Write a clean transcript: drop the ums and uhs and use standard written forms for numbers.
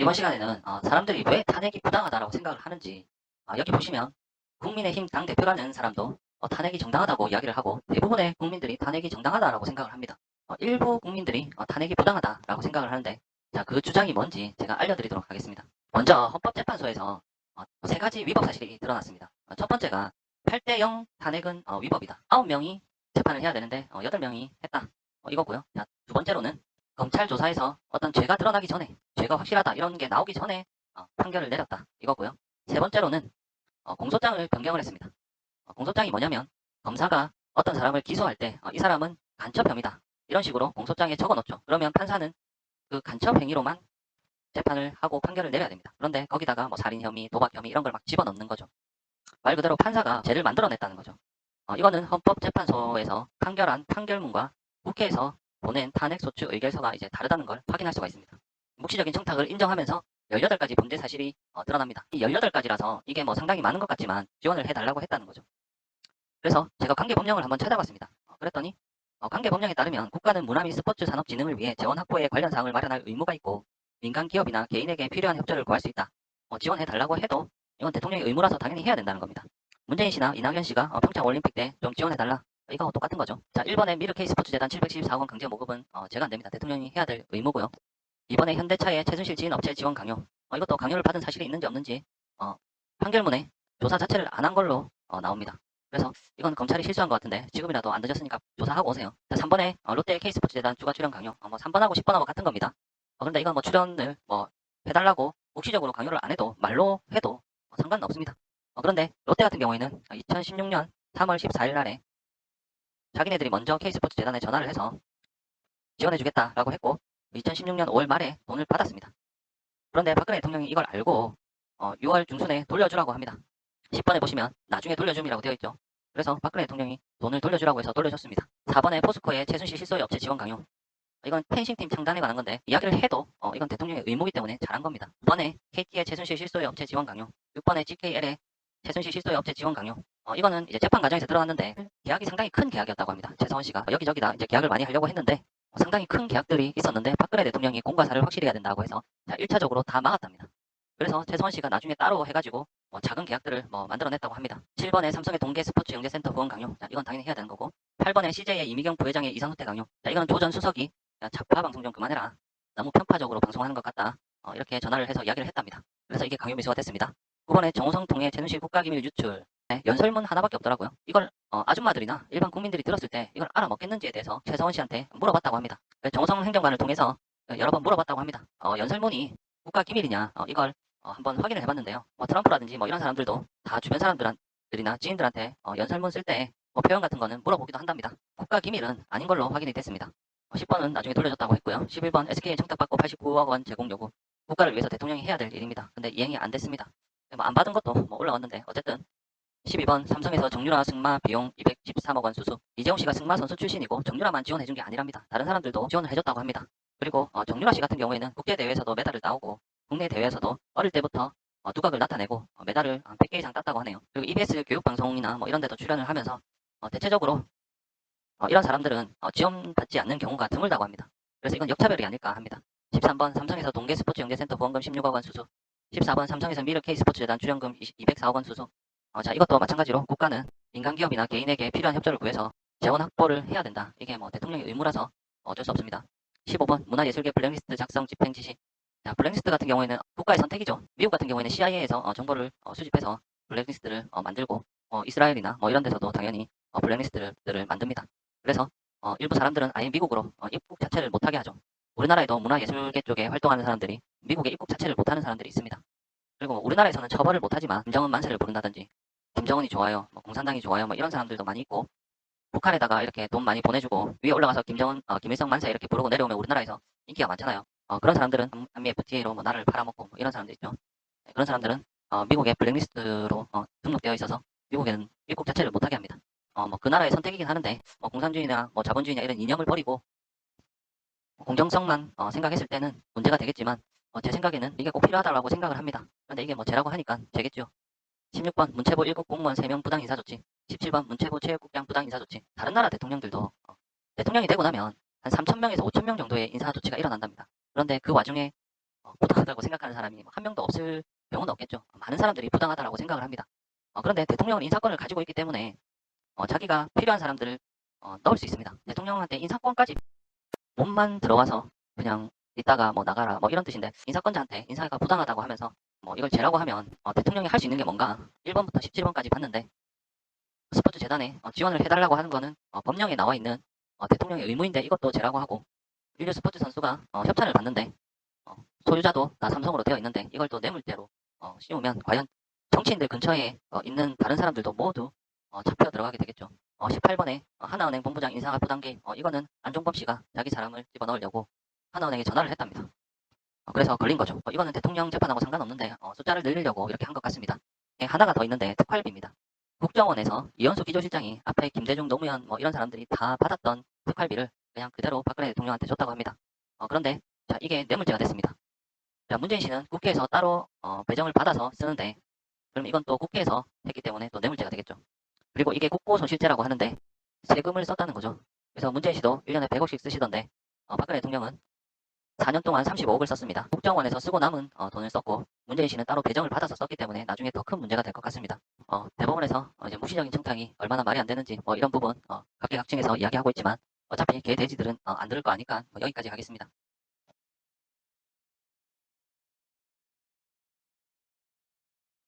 이번 시간에는 사람들이 왜 탄핵이 부당하다라고 생각을 하는지, 여기 보시면 국민의힘 당대표라는 사람도 탄핵이 정당하다고 이야기를 하고, 대부분의 국민들이 탄핵이 정당하다라고 생각을 합니다. 일부 국민들이 탄핵이 부당하다라고 생각을 하는데, 자, 그 주장이 뭔지 제가 알려드리도록 하겠습니다. 먼저 헌법재판소에서 세 가지 위법 사실이 드러났습니다. 첫 번째가 8대0 탄핵은 위법이다. 9명이 재판을 해야 되는데 8명이 했다. 이거고요. 자, 두 번째로는 검찰 조사에서 어떤 죄가 드러나기 전에, 죄가 확실하다 이런 게 나오기 전에 판결을 내렸다. 이거고요. 세 번째로는 공소장을 변경을 했습니다. 공소장이 뭐냐면, 검사가 어떤 사람을 기소할 때 이 사람은 간첩 혐의다 이런 식으로 공소장에 적어 놓죠. 그러면 판사는 그 간첩 행위로만 재판을 하고 판결을 내려야 됩니다. 그런데 거기다가 뭐 살인 혐의, 도박 혐의 이런 걸 막 집어넣는 거죠. 말 그대로 판사가 죄를 만들어냈다는 거죠. 이거는 헌법재판소에서 판결한 판결문과 국회에서 보낸 탄핵소추 의결서가 이제 다르다는 걸 확인할 수가 있습니다. 묵시적인 청탁을 인정하면서 18가지 범죄 사실이 드러납니다. 이 18가지라서 이게 뭐 상당히 많은 것 같지만 지원을 해달라고 했다는 거죠. 그래서 제가 관계법령을 한번 찾아봤습니다. 그랬더니 관계법령에 따르면 국가는 문화 및 스포츠 산업 진흥을 위해 재원 확보에 관련 사항을 마련할 의무가 있고, 민간 기업이나 개인에게 필요한 협조를 구할 수 있다. 지원해달라고 해도 이건 대통령의 의무라서 당연히 해야 된다는 겁니다. 문재인 씨나 이낙연 씨가 평창 올림픽 때 좀 지원해달라, 이거 똑같은 거죠. 자, 1번의 미르K 스포츠재단 714억 원 강제 모금은 제가 안 됩니다. 대통령이 해야 될 의무고요. 2번의 현대차의 최순실 지인 업체 지원 강요, 이것도 강요를 받은 사실이 있는지 없는지 판결문에 조사 자체를 안 한 걸로 나옵니다. 그래서 이건 검찰이 실수한 것 같은데 지금이라도 안 늦었으니까 조사하고 오세요. 자, 3번에 롯데 K스포츠재단 추가 출연 강요, 뭐 3번하고 10번하고 같은 겁니다. 그런데 이건 뭐 출연을 뭐 해달라고 묵시적으로 강요를 안 해도 말로 해도 상관은 없습니다. 그런데 롯데 같은 경우에는 2016년 3월 14일 날에 자기네들이 먼저 K스포츠재단에 전화를 해서 지원해주겠다라고 했고, 2016년 5월 말에 돈을 받았습니다. 그런데 박근혜 대통령이 이걸 알고 6월 중순에 돌려주라고 합니다. 10번에 보시면 나중에 돌려줌이라고 되어 있죠. 그래서 박근혜 대통령이 돈을 돌려주라고 해서 돌려줬습니다. 4번에 포스코의 최순실 실소유 업체 지원 강요, 이건 펜싱팀 창단에 관한 건데 이야기를 해도 이건 대통령의 의무이기 때문에 잘한 겁니다. 9번에 KT의 최순실 실소유 업체 지원 강요, 6번에 GKL의 최순실 실소유 업체 지원 강요, 이거는 이제 재판 과정에서 들어갔는데 계약이 상당히 큰 계약이었다고 합니다. 최서원 씨가 여기저기다 이제 계약을 많이 하려고 했는데 상당히 큰 계약들이 있었는데 박근혜 대통령이 공과 사를 확실히 해야 된다고 해서 1차적으로 다 막았답니다. 그래서 최서원 씨가 나중에 따로 해가지고 작은 계약들을 만들어냈다고 합니다. 7번에 삼성의 동계 스포츠 연계센터 후원 강요, 자, 이건 당연히 해야 되는 거고, 8번에 CJ의 이미경 부회장의 이상후퇴 강요, 자, 이건 조전 수석이 야, 작파 방송 좀 그만해라, 너무 편파적으로 방송하는 것 같다, 이렇게 전화를 해서 이야기를 했답니다. 그래서 이게 강요 미수가 됐습니다. 9번에 정호성 통해 최순실 국가기밀 유출, 네, 연설문 하나밖에 없더라고요. 이걸 아줌마들이나 일반 국민들이 들었을 때 이걸 알아먹겠는지에 대해서 최서원 씨한테 물어봤다고 합니다. 정호성 행정관을 통해서 여러 번 물어봤다고 합니다. 연설문이 국가기밀이냐, 이걸 한번 확인을 해봤는데요. 트럼프라든지 이런 사람들도 다 주변 사람들이나 지인들한테 연설문 쓸 때 표현 같은 거는 물어보기도 한답니다. 국가 기밀은 아닌 걸로 확인이 됐습니다. 10번은 나중에 돌려줬다고 했고요. 11번 SK에 청탁받고 89억 원 제공 요구, 국가를 위해서 대통령이 해야 될 일입니다. 근데 이행이 안 됐습니다. 안 받은 것도 올라왔는데 어쨌든 12번 삼성에서 정유라 승마 비용 213억 원 수수, 이재용 씨가 승마 선수 출신이고 정유라만 지원해준 게 아니랍니다. 다른 사람들도 지원을 해줬다고 합니다. 그리고 정유라 씨 같은 경우에는 국제대회에서도 메달을 따오고 국내 대회에서도 어릴 때부터 두각을 나타내고 메달을 100개 이상 땄다고 하네요. 그리고 EBS 교육방송이나 이런 데도 출연을 하면서 대체적으로 이런 사람들은 지원받지 않는 경우가 드물다고 합니다. 그래서 이건 역차별이 아닐까 합니다. 13번 삼성에서 동계 스포츠 연계센터 후원금 16억 원 수수, 14번 삼성에서 미르 K스포츠재단 출연금 204억 원 수수. 자, 이것도 마찬가지로 국가는 민간 기업이나 개인에게 필요한 협조를 구해서 재원 확보를 해야 된다. 이게 대통령의 의무라서 어쩔 수 없습니다. 15번 문화예술계 블랙리스트 작성 집행 지시. 자, 블랙리스트 같은 경우에는 국가의 선택이죠. 미국 같은 경우에는 CIA에서 정보를 수집해서 블랙리스트를 만들고, 이스라엘이나 이런 데서도 당연히 블랙리스트를 만듭니다. 그래서 일부 사람들은 아예 미국으로 입국 자체를 못하게 하죠. 우리나라에도 문화예술계 쪽에 활동하는 사람들이 미국에 입국 자체를 못하는 사람들이 있습니다. 그리고 우리나라에서는 처벌을 못하지만 김정은 만세를 부른다든지 김정은이 좋아요, 공산당이 좋아요, 이런 사람들도 많이 있고, 북한에다가 이렇게 돈 많이 보내주고 위에 올라가서 김정은, 김일성 만세 이렇게 부르고 내려오면 우리나라에서 인기가 많잖아요. 그런 사람들은 한미 FTA로 나라를 팔아먹고 이런 사람들 있죠. 네, 그런 사람들은 미국의 블랙리스트로 등록되어 있어서 미국에는 입국 자체를 못하게 합니다. 그 나라의 선택이긴 하는데 공산주의나 자본주의나 이런 이념을 버리고 공정성만 생각했을 때는 문제가 되겠지만 제 생각에는 이게 꼭 필요하다고 생각을 합니다. 그런데 이게 제라고 하니까 되겠죠. 16번 문체부 1급 공무원 3명 부당 인사조치, 17번 문체부 체육국장 부당 인사조치. 다른 나라 대통령들도 대통령이 되고 나면 한 3,000명에서 5,000명 정도의 인사조치가 일어난답니다. 그런데 그 와중에 부당하다고 생각하는 사람이 한 명도 없을 경우는 없겠죠. 많은 사람들이 부당하다라고 생각을 합니다. 그런데 대통령은 인사권을 가지고 있기 때문에 자기가 필요한 사람들을 넣을 수 있습니다. 대통령한테 인사권까지 몸만 들어와서 그냥 이따가 뭐 나가라 뭐 이런 뜻인데, 인사권자한테 인사가 부당하다고 하면서 뭐 이걸 죄라고 하면 대통령이 할 수 있는 게 뭔가 1번부터 17번까지 봤는데, 스포츠 재단에 지원을 해달라고 하는 거는 법령에 나와 있는 대통령의 의무인데 이것도 죄라고 하고, 인류 스포츠 선수가 협찬을 받는데 어, 소유자도 다 삼성으로 되어 있는데 이걸 또 뇌물죄로 씌우면 과연 정치인들 근처에 있는 다른 사람들도 모두 잡혀 들어가게 되겠죠. 18번에 하나은행 본부장 인사가 부당기, 이거는 안종범 씨가 자기 사람을 집어넣으려고 하나은행에 전화를 했답니다. 그래서 걸린 거죠. 이거는 대통령 재판하고 상관없는데 숫자를 늘리려고 이렇게 한 것 같습니다. 하나가 더 있는데 특활비입니다. 국정원에서 이현수 기조실장이 앞에 김대중, 노무현 뭐 이런 사람들이 다 받았던 특활비를 그냥 그대로 박근혜 대통령한테 줬다고 합니다. 그런데 자, 이게 뇌물죄가 됐습니다. 자, 문재인 씨는 국회에서 따로 배정을 받아서 쓰는데, 그럼 이건 또 국회에서 했기 때문에 또 뇌물죄가 되겠죠. 그리고 이게 국고손실죄라고 하는데 세금을 썼다는 거죠. 그래서 문재인 씨도 1년에 100억씩 쓰시던데 박근혜 대통령은 4년 동안 35억을 썼습니다. 국정원에서 쓰고 남은 돈을 썼고, 문재인 씨는 따로 배정을 받아서 썼기 때문에 나중에 더 큰 문제가 될 것 같습니다. 대법원에서 이제 무시적인 청탁이 얼마나 말이 안 되는지 뭐 이런 부분 각계각층에서 이야기하고 있지만, 어차피 개 돼지들은 안 들을 거 아니까 여기까지 하겠습니다.